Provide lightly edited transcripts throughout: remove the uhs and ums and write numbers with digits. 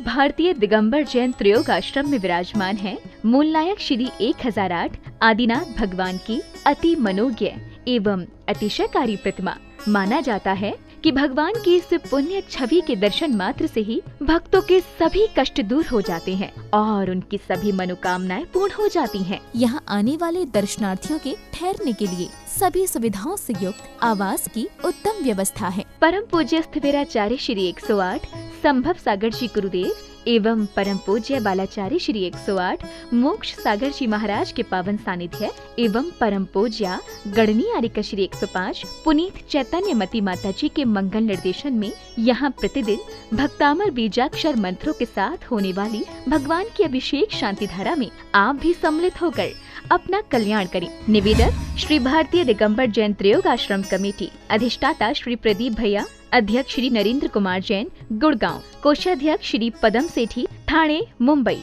भारतीय दिगंबर जैन त्रयोग आश्रम में विराजमान है मूलनायक श्री 1008 आदिनाथ भगवान की अति मनोज्ञ एवं अतिशयकारी प्रतिमा। माना जाता है कि भगवान की इस पुण्य छवि के दर्शन मात्र से ही भक्तों के सभी कष्ट दूर हो जाते हैं और उनकी सभी मनोकामनाएं पूर्ण हो जाती हैं। यहाँ आने वाले दर्शनार्थियों के ठहरने के लिए सभी सुविधाओं से युक्त आवास की उत्तम व्यवस्था है। परम पूज्य स्थिविराचार्य श्री 108 संभव सागर जी गुरुदेव एवं परम पूज्य बालाचार्य श्री 108 मोक्ष सागर जी महाराज के पावन सानिध्य एवं परम पूज्य गणनी आर्यका श्री 105 पुनीत चैतन्य मती माता जी के मंगल निर्देशन में यहाँ प्रतिदिन भक्तामर बीजाक्षर मंत्रों के साथ होने वाली भगवान की अभिषेक शांति धारा में आप भी सम्मिलित होकर अपना कल्याण करें। निवेदक श्री भारतीय दिगंबर जैन त्रयोग आश्रम कमेटी, अधिष्ठाता श्री प्रदीप भैया, अध्यक्ष श्री नरेंद्र कुमार जैन गुड़गांव, कोषाध्यक्ष श्री पदम सेठी ठाणे मुंबई।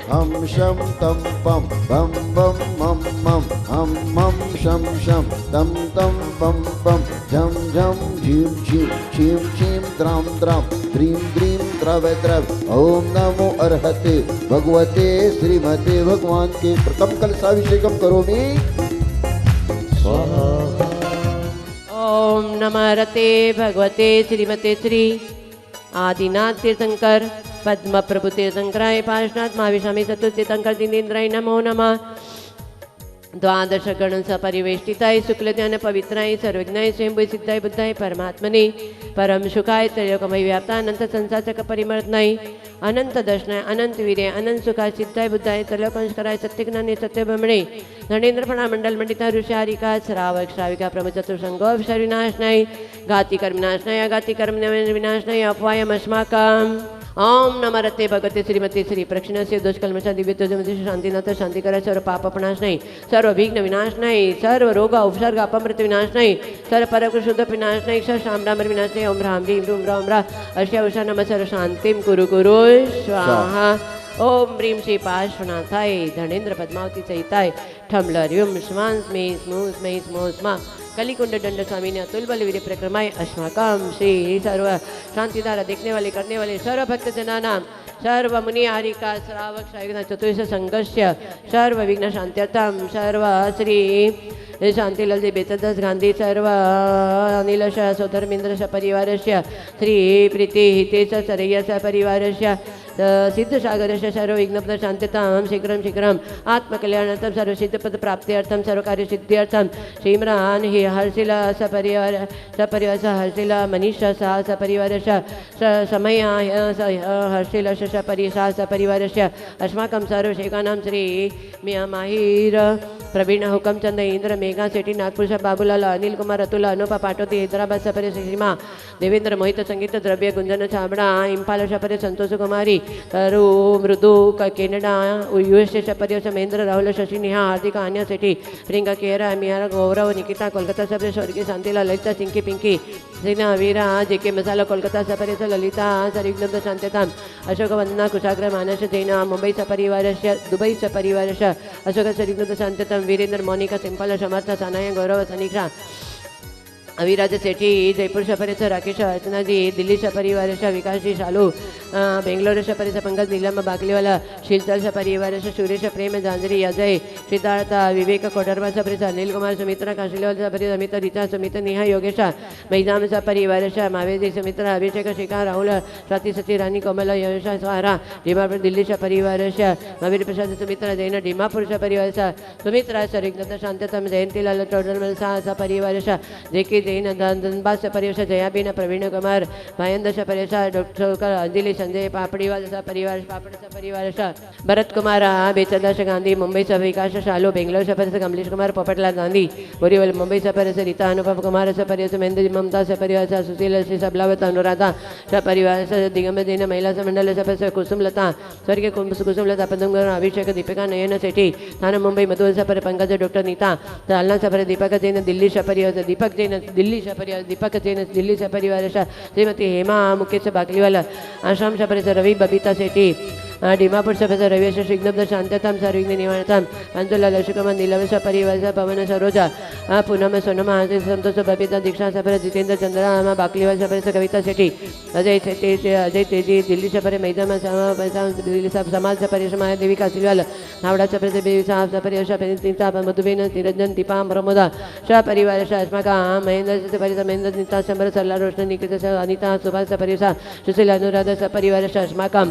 हम शम तम पम बम बम मम मम हम मम शम शम तम तम पम पम झम झम झीम झीम छीम छीम द्राम द्राम द्रीम द्रीम द्रव द्रव। ओम नमो अर्हते भगवते श्रीमते भगवान के प्रथम कलशाभिषेकम करोमि। स्वाहा। ओम नमः रते भगवते श्रीमते श्री आदिनाथ तीर्थंकर पद्म प्रभु तीर्थंकराय पार्श्वनाथ महाविशामी चतुर्थ तीर्थंकर दीनेन्द्राय नमो नमः। द्वादश गण सपरिवेष्टिताय शुक्ल ध्यान पवित्राय सर्वज्ञाय स्वयंभू सिद्धाय बुद्धाय परमात्मने परम सुखाय त्रयोकमय व्याप्ता अनंत संसाचक परिमर्दनाय अनंत दर्शनाय अनंत वीर्य अनंत सुखाय सिद्धाय बुद्धाय त्रयोकंशकराय सत्यज्ञाने सत्यब्रह्मणे नरेंद्र प्रणा मंडल मंडिता ऋषिहारिका श्रावक श्राविका प्रम चतुर्संगो विनाशनाय घाति कर्म विनाशनाय अघाति कर्म विनाशनाय अपवायम अस्माकम्। ओम नमः रते भगवते श्रीमती श्री प्रक्षिणस्य दुष्कल्मषा दिव्यत्वजमति शांतिनाथ शांतिकरा सर्व पापपनाशनाय सर्व विघ्न विनाशनाय सर्व रोग उपसर्ग अपमृत विनाशनाय सर्व परक शुद्ध विनाशनाय सर्व शामरामर विनाशनाय ओम ह्रां ह्रीं ह्रूं ह्रौं ह्रा अश्या उषा नमः सर्व शांतिं कुरु कुरु स्वाहा। ओम ह्रीं श्री पार्श्वनाथाय धनेन्द्र पद्मावती सहिताय ठमलर्युम स्वां स्मे स्मू स्मै स्मो स्मा कलिकुंड दंड स्वामी अतुल बल वीर प्रक्रमाय अस्माकम। श्री सर्व शांतिधारा देखने वाले करने वाले सर्व भक्त जनानां सर्व मुनि हारिका श्रावक श्राविक चतुर्श संघर्ष्य सर्व विघ्न शांत्यर्थम सर्व श्री शांतिलाल बेतदास गांधी सर्व अनिलश सौधर्मेन्द्र परिवारस्य श्री प्रीति हितेश सरय्यस परिवारस्य सिद्धसागरस्य सर्व विघ्न शांत्यतां शीघ्रं शीघ्रं आत्मकल्याणार्थं सर्व सिद्धपद प्राप्त्यर्थं सर्व कार्य सिद्ध्यर्थं श्रीमरान हि हर्षिला सपरिवार हर्षिला मनीषा सह सपरिवारस्य समया हर्षिला सपरिसा सपरिवारस्य अस्माकं सर्वशेखानां श्री मिया माहिर प्रवीण हुकमचंद इंद्र मेघा सेठी नागपुर बाबूलाल अनिल कुमार अतुल अनुपा पाटोती हैदराबाद सपरे सीमा देवेंद्र मोहित संगीत द्रव्य गुंजन छाबड़ा इम्फाल सपरे संतोष कुमारी तरु मृदु केनेडा यूएसए सपरे महेंद्र राहुल शशि नेहा हार्दिक आन्या सेठी प्रियंका केरा मियारा गौरव निकिता कोलकाता सपरे स्वर्गीय शांतिलाल ललिता चिंकी पिंकी सीना वीरा जेके मसाला कोलकाता सपरे ललिता सर्विघ्न शांत्यतां अशोक वंदना कुशाग्र मानस जैना मुंबई सपरिवारस्य दुबई सपरिवारस्य अशोक सर्विघ्न शांत्यतां वीरेंद्र मोनिका सिंपल समर्थ सनाया गौरव सनीक्षा अविराज सेठी जयपुर सपरेश राकेश अर्चना जी दिल्ली सपरिवार विकास जी शालू बेंगलोर सपरेश पंकज नीलम बागलीवाला शिलचर सपरिवार सुरेश प्रेम झांझरी अजय सिद्धार्थ विवेक कोटरमा सपरेश अनिल कुमार सुमित्रा काशीलेवाल सपरेश अमित रिचा सुमित नेहा योगेश मैदान सपरिवार मावेजी सुमित्रा अभिषेक शिखा राहुल स्वाति सची रानी कोमल यश सहारा डीमापुर दिल्ली सपरिवार महावीर प्रसाद सुमित्रा जैन डीमापुर सपरिवार सुमित्रा सर्विघ्न शांततम जयंतीलाल चौधरी शाह सपरिवार जेके जैन धनबाद सपरिवार जयाबेन प्रवीण कुमार भायंद सपरिवार डॉक्टर अंजलि संजय पापड़ीवाल सपरिवार पापड़ सपरिवार भरत कुमार बेचदास गांधी मुंबई सब विकास शालू बेंगलोर सपरिवार कमलेश कुमार पोपटलाल गांधी बोरीवल मुंबई सपरिवार रीता अनुपम कुमार सपरिवार महेंद्र ममता सपरिवार सुशील श्री सबलावत अनुराधा सपरिवार दिगंबर जैन महिला मंडल सपरिवार कुसुमलता स्वर्गीय कुसुमलता पदमगर अभिषेक दीपिका नयन सेठी थाना मुंबई मधुर सपर पंकज डॉक्टर नीता जालना सपर दीपक जैन दिल्ली सपरिवार दीपक जैन दिल्ली सपरिवार दीपक जैन दिल्ली सपरिवार श्रीमती हेमा मुकेश बागलीवाला आश्रम सपरिवार रवि बबीता सेठी डिमापुर सभ्यस रविश श्रीघ्न शांतताम सर्विघ्न निवारणताम अंजुला लक्ष्यकम नीलवश परिवश पवन सरोजा पूनम सोनम संतोष बबीता दीक्षा सफर जितेंद्र चंद्रा बाकलीवा सफर कविता शेट्टी अजय तेजी दिल्ली सफर मैदान दिल्ली समाज सफर समाया देविका सिलवाल हावड़ा सफर सफर मधुबेन निरंजन दीपा प्रमोदा श परिवार अस्माका महेंद्र सफर महेंद्र नीता सफर सरला रोशनी निकिता अनिता सुभाष सफर सुशील अनुराधा सपरिवार अस्माका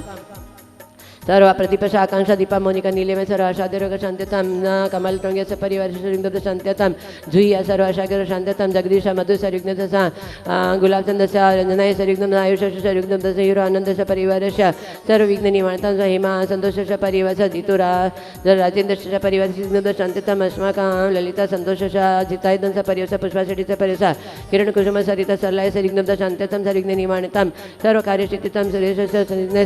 सर्व प्रतिपक्ष आकांक्षा दीपा मोनिका नीलेम सर्व आशादेरोग शांत्यताम कमल टोंगे सपरिवार श्रीगुप्त शांत्यताम जुहिया सर्व आशागर शांत्यताम जगदीश मधु सर्विघ्न दशा गुलाबचंद रंजनाय सर्विघ्न आयुष सर्विघ्न दश हिरो आनंद परिवार सर्व विघ्न निवारणताम हेमा संतोष परिवार जितु राजेंद्र परिवार श्रीगुप्त शांत्यताम अस्माका ललिता संतोष जितायदन परिवार पुष्पा शेट्टी परिवार किरण कुसुम सरिता सरलाय सर्विघ्न शांत्यताम सर्विघ्न निवारणताम सर्व कार्यशिष्टिताम सुरेश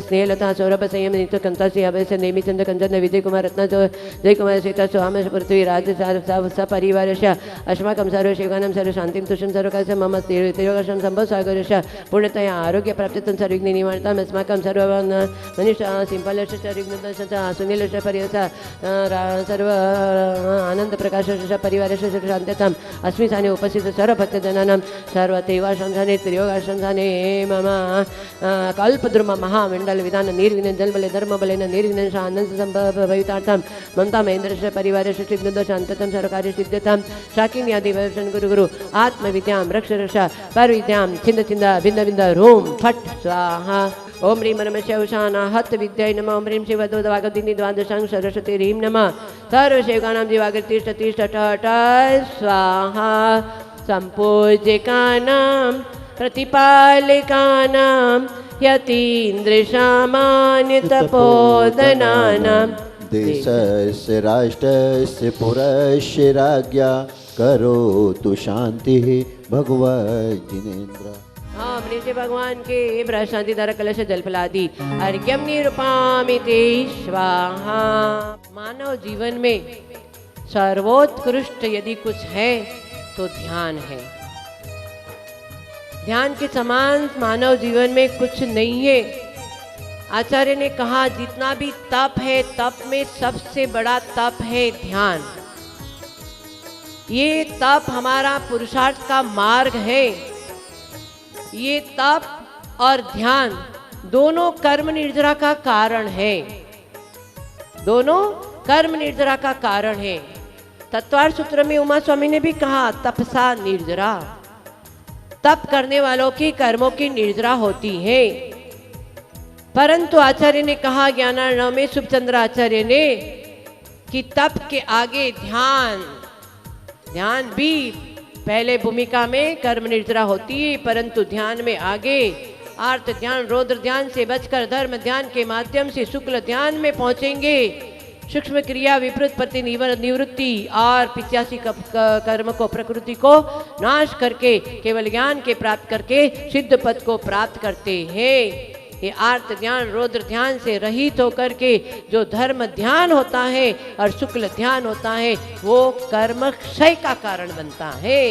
स्नेहलता सौरभ संयम नित्य कंतासी अभयस नेमिचंद्र कंचन विजय कुमार रत्न जय कुमार सीता स्वाम पृथ्वी राज सपरिवार अस्माकं सर्व शिवानम सर्व शांति तुषम सर्व काश मम तिरोगशम संभव सागर पूर्णतया आरोग्य प्राप्त सर्विघ्न निवारणताम अस्माकं सर्व मनीष सिंपल सर्विघ्न सुनील परिवार सर्व आनंद प्रकाश परिवार शांतताम अस्मिन् स्थाने उपस्थित सर्व भक्तजनानां सर्व देवाशंसाने त्रियोगाशंसाने मम कल्पद्रुम महामंडल विधान निर्विघ्न जलबले धर्म बलेन निर्विघ्न आनंद संभवितार्थम ममता महेंद्र परिवार श्रीघ्न शांततम सर्वकार्य सिद्धताम शाकिनी आदि वैष्णव गुरु गुरु आत्मविद्यां रक्ष रक्षा परविद्यां छिंद छिंद भिन्न भिन्न रोम फट स्वाहा ओम ह्रीं नमः उषाना हत विद्याय नमः ओम ह्रीं शिव द्वादशांग द्वादशांग सरस्वती ह्रीं नमः सर्वशेवानां दिवाकर तिष्ठ तिष्ठ टट स्वाहा संपूज्यकानां प्रतिपालिकानां यतीन्द्र सामान्य तपोधनानां देशस्य राष्ट्रस्य पुरस्य राज्ञा करोतु शांतिः भगवद्जिनेन्द्र। अपने से भगवान के ब्रशांति दर कलश जलफलादि अर्घ्यम निरूपामि ते स्वाहा। मानव जीवन में सर्वोत्कृष्ट यदि कुछ है तो ध्यान है। ध्यान के समान मानव जीवन में कुछ नहीं है। आचार्य ने कहा जितना भी तप है, तप में सबसे बड़ा तप है ध्यान। ये तप हमारा पुरुषार्थ का मार्ग है। ये तप और ध्यान दोनों कर्म निर्जरा का कारण है। दोनों कर्म निर्जरा का कारण है। तत्वार्थ सूत्र में उमा स्वामी ने भी कहा तपसा निर्जरा। तप करने वालों की कर्मों की निर्जरा होती है। परंतु आचार्य ने कहा ज्ञानार्णव में सुभचंद्र आचार्य ने कि तप के आगे ध्यान, ध्यान भी पहले भूमिका में कर्म निर्जरा होती है, परंतु ध्यान में आगे आर्त ध्यान, रौद्र ध्यान से बचकर धर्म ध्यान के माध्यम से शुक्ल ध्यान में पहुंचेंगे। सूक्ष्म क्रिया विपरीत प्रति निवृत्ति और 85 कर्म को, प्रकृति को नाश करके केवल ज्ञान के प्राप्त करके सिद्ध पद को प्राप्त करते हैं। ये आर्त ध्यान, रौद्र ध्यान से रहित होकर के जो धर्म ध्यान होता है और शुक्ल ध्यान होता है वो कर्म क्षय का कारण बनता है।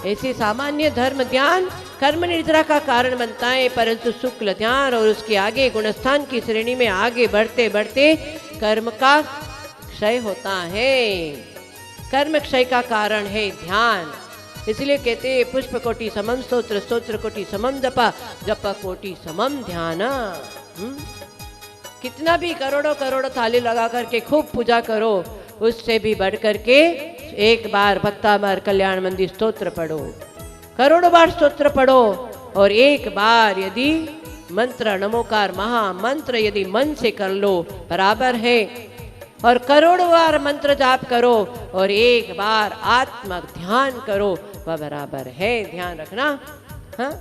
ऐसे सामान्य धर्म ध्यान कर्म निर्जरा का कारण बनता है, परंतु शुक्ल ध्यान और उसके आगे गुणस्थान की श्रेणी में आगे बढ़ते बढ़ते कर्म का क्षय होता है। कर्म क्षय का कारण है ध्यान। इसलिए कहते हैं पुष्प कोटि समम स्तोत्र, स्तोत्र कोटि समम जपा, जप कोटि समम ध्यान। कितना भी करोड़ों करोड़ों थाली लगा करके खूब पूजा करो, उससे भी बढ़ करके एक बार भक्तामर कल्याण मंदिर स्तोत्र पढ़ो, करोड़ों बार स्तोत्र पढ़ो, और एक बार यदि मंत्र नमोकार महामंत्र यदि मन से कर लो बराबर है, और करोड़ों बार मंत्र जाप करो और एक बार आत्म ध्यान करो वह बराबर है। ध्यान रखना। हाँ।